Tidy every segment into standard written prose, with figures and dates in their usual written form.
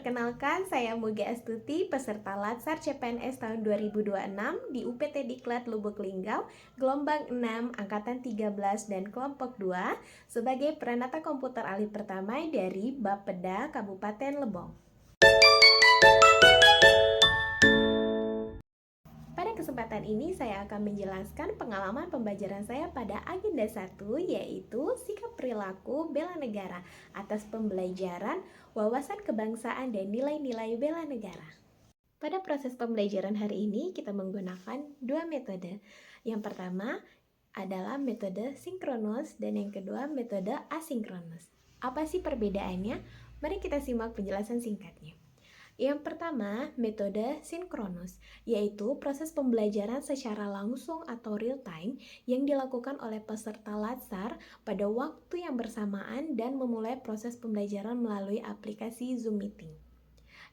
Perkenalkan, saya Muga Astuti, peserta Latsar CPNS tahun 2026 di UPT Diklat Lubuk Linggau, gelombang 6, angkatan 13 dan kelompok 2 sebagai Pranata Komputer Alih Pertama dari Bapeda Kabupaten Lebong. Pada kesempatan ini saya akan menjelaskan pengalaman pembelajaran saya pada agenda 1, yaitu sikap perilaku bela negara atas pembelajaran wawasan kebangsaan dan nilai-nilai bela negara. Pada proses pembelajaran hari ini kita menggunakan dua metode. Yang pertama adalah metode sinkronus dan yang kedua metode asinkronus. Apa sih perbedaannya? Mari kita simak penjelasan singkatnya. Yang pertama, metode sinkronus, yaitu proses pembelajaran secara langsung atau real time yang dilakukan oleh peserta Latsar pada waktu yang bersamaan dan memulai proses pembelajaran melalui aplikasi Zoom Meeting.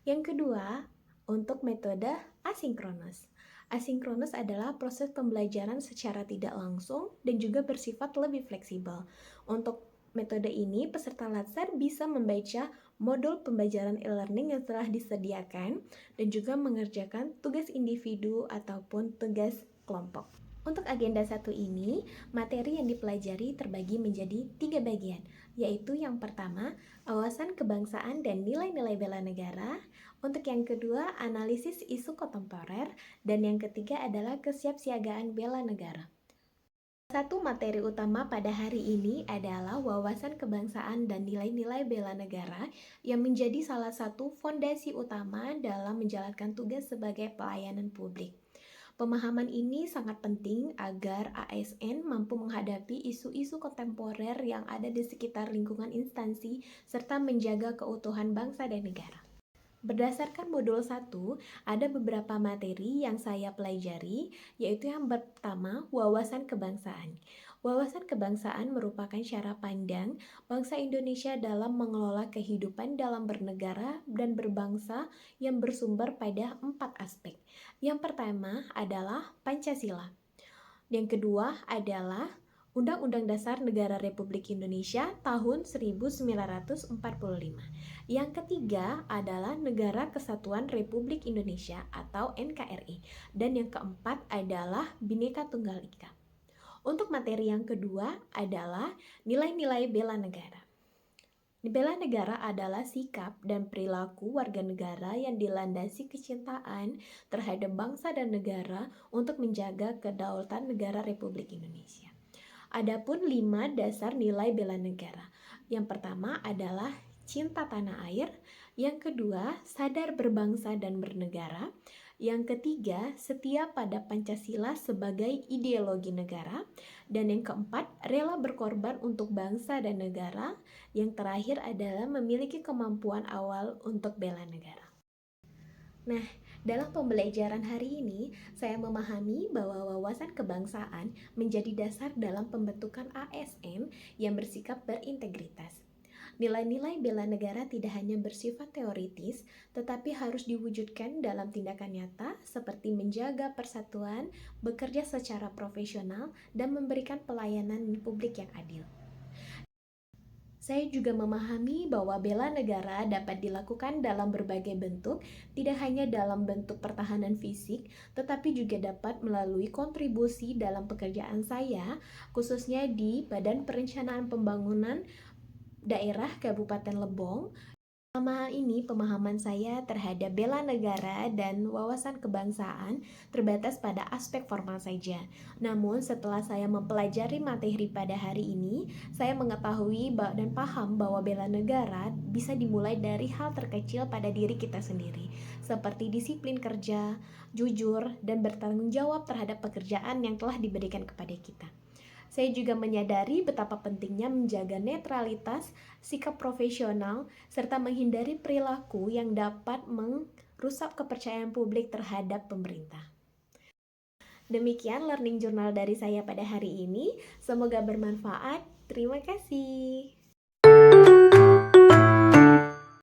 Yang kedua, untuk metode asinkronus. Asinkronus adalah proses pembelajaran secara tidak langsung dan juga bersifat lebih fleksibel. Untuk metode ini, peserta Latsar bisa membaca modul pembelajaran e-learning yang telah disediakan dan juga mengerjakan tugas individu ataupun tugas kelompok. Untuk agenda 1 ini, materi yang dipelajari terbagi menjadi 3 bagian, yaitu yang pertama, wawasan kebangsaan dan nilai-nilai bela negara. Untuk yang kedua, analisis isu kontemporer, dan yang ketiga adalah kesiapsiagaan bela negara. Satu materi utama pada hari ini adalah wawasan kebangsaan dan nilai-nilai bela negara yang menjadi salah satu fondasi utama dalam menjalankan tugas sebagai pelayanan publik. Pemahaman ini sangat penting agar ASN mampu menghadapi isu-isu kontemporer yang ada di sekitar lingkungan instansi serta menjaga keutuhan bangsa dan negara. Berdasarkan modul 1, ada beberapa materi yang saya pelajari, yaitu yang pertama, wawasan kebangsaan. Wawasan kebangsaan merupakan cara pandang bangsa Indonesia dalam mengelola kehidupan dalam bernegara dan berbangsa yang bersumber pada 4 aspek. Yang pertama adalah Pancasila. Yang kedua adalah Undang-Undang Dasar Negara Republik Indonesia tahun 1945. Yang ketiga adalah Negara Kesatuan Republik Indonesia atau NKRI. Dan yang keempat adalah Bhinneka Tunggal Ika. Untuk materi yang kedua adalah nilai-nilai bela negara. Bela negara adalah sikap dan perilaku warga negara yang dilandasi kecintaan terhadap bangsa dan negara untuk menjaga kedaulatan negara Republik Indonesia. Adapun 5 dasar nilai bela negara. Yang pertama adalah cinta tanah air, yang kedua sadar berbangsa dan bernegara, yang ketiga setia pada Pancasila sebagai ideologi negara, dan yang keempat rela berkorban untuk bangsa dan negara, yang terakhir adalah memiliki kemampuan awal untuk bela negara. Nah, dalam pembelajaran hari ini, saya memahami bahwa wawasan kebangsaan menjadi dasar dalam pembentukan ASN yang bersikap berintegritas. Nilai-nilai bela negara tidak hanya bersifat teoritis, tetapi harus diwujudkan dalam tindakan nyata seperti menjaga persatuan, bekerja secara profesional, dan memberikan pelayanan publik yang adil. Saya juga memahami bahwa bela negara dapat dilakukan dalam berbagai bentuk, tidak hanya dalam bentuk pertahanan fisik, tetapi juga dapat melalui kontribusi dalam pekerjaan saya, khususnya di Badan Perencanaan Pembangunan Daerah Kabupaten Lebong. Selama ini pemahaman saya terhadap bela negara dan wawasan kebangsaan terbatas pada aspek formal saja. Namun setelah saya mempelajari materi pada hari ini, saya mengetahui dan paham bahwa bela negara bisa dimulai dari hal terkecil pada diri kita sendiri, seperti disiplin kerja, jujur, dan bertanggung jawab terhadap pekerjaan yang telah diberikan kepada kita. Saya juga menyadari betapa pentingnya menjaga netralitas, sikap profesional, serta menghindari perilaku yang dapat merusak kepercayaan publik terhadap pemerintah. Demikian learning journal dari saya pada hari ini. Semoga bermanfaat. Terima kasih.